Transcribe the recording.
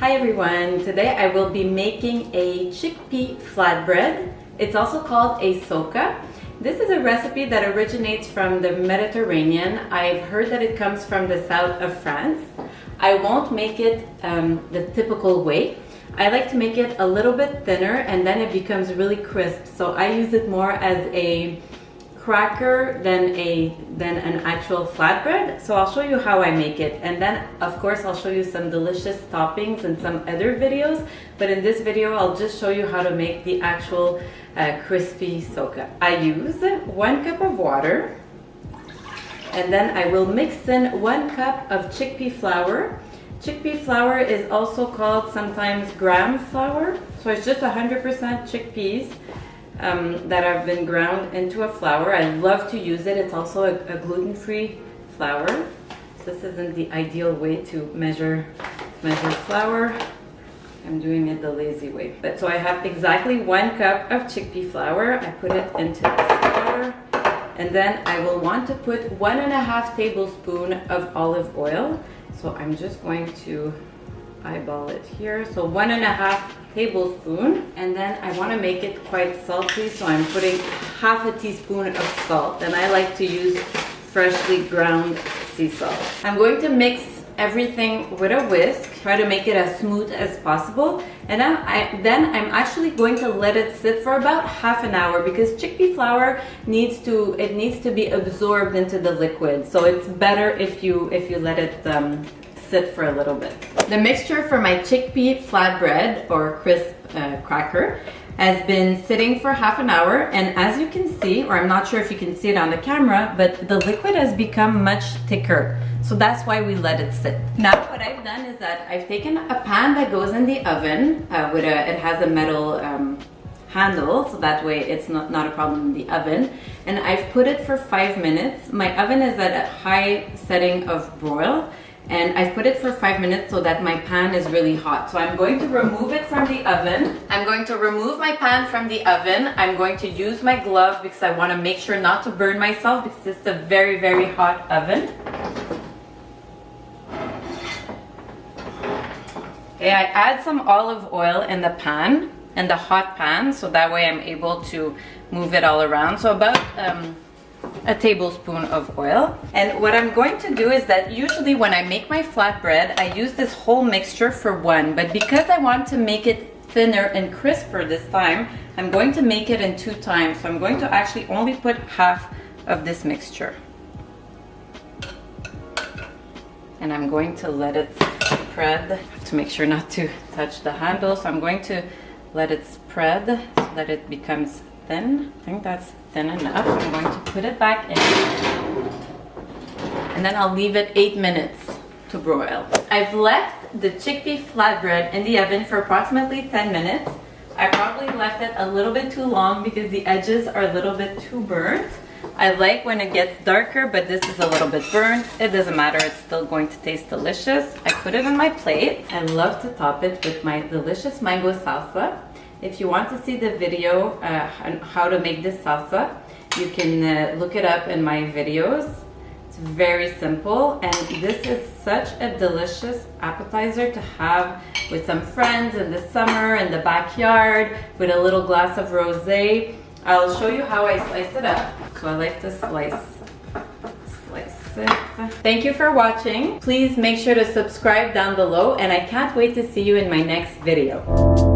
Hi everyone, today I will be making a chickpea flatbread. It's also called a soca. This is a recipe that originates from the Mediterranean. I've heard that it comes from the south of France. I won't make it the typical way. I like to make it a little bit thinner and then it becomes really crisp. So I use it more as a cracker than an actual flatbread. So I'll show you how I make it, and then of course I'll show you some delicious toppings in some other videos, but in this video I'll just show you how to make the actual crispy soca. I use 1 cup of water, and then I will mix in 1 cup of chickpea flour. Chickpea flour is also called sometimes gram flour, so it's just 100% chickpeas that have been ground into a flour. I love to use it. It's also a gluten-free flour. So this isn't the ideal way to measure flour. I'm doing it the lazy way. But so I have exactly 1 cup of chickpea flour. I put it into the flour, and then I will want to put 1.5 tablespoons of olive oil. So I'm just going to eyeball it here. So 1.5 tablespoons, and then I want to make it quite salty, so I'm putting 1/2 teaspoon of salt, and I like to use freshly ground sea salt. I'm going to mix everything with a whisk, try to make it as smooth as possible, and then I'm actually going to let it sit for about half an hour, because chickpea flour needs to be absorbed into the liquid. So it's better if you let it sit for a little bit. The mixture for my chickpea flatbread or crisp cracker has been sitting for half an hour, and as you can see, or I'm not sure if you can see it on the camera, but the liquid has become much thicker. So that's why we let it sit. Now what I've done is that I've taken a pan that goes in the oven it has a metal handle, so that way it's not a problem in the oven, and I've put it for 5 minutes. My oven is at a high setting of broil, and I've put it for 5 minutes so that my pan is really hot. So I'm going to remove it from the oven. I'm going to remove my pan from the oven. I'm going to use my glove because I want to make sure not to burn myself, because it's a very, very hot oven. Okay, I add some olive oil in the pan, in the hot pan, so that way I'm able to move it all around. So about a tablespoon of oil. And what I'm going to do is that usually when I make my flatbread, I use this whole mixture for one, but because I want to make it thinner and crisper this time, I'm going to make it in 2 times. So I'm going to actually only put half of this mixture. And I'm going to let it spread. I have to make sure not to touch the handle, so I'm going to let it spread so that it becomes thin. I think that's thin enough. I'm going to put it back in, and then I'll leave it 8 minutes to broil. I've left the chickpea flatbread in the oven for approximately 10 minutes. I probably left it a little bit too long because the edges are a little bit too burnt. I like when it gets darker, but this is a little bit burnt. It doesn't matter, it's still going to taste delicious. I put it on my plate. I love to top it with my delicious mango salsa. If you want to see the video on how to make this salsa, you can look it up in my videos. It's very simple, and this is such a delicious appetizer to have with some friends in the summer in the backyard with a little glass of rosé. I'll show you how I slice it up. So I like to slice it. Thank you for watching. Please make sure to subscribe down below, and I can't wait to see you in my next video.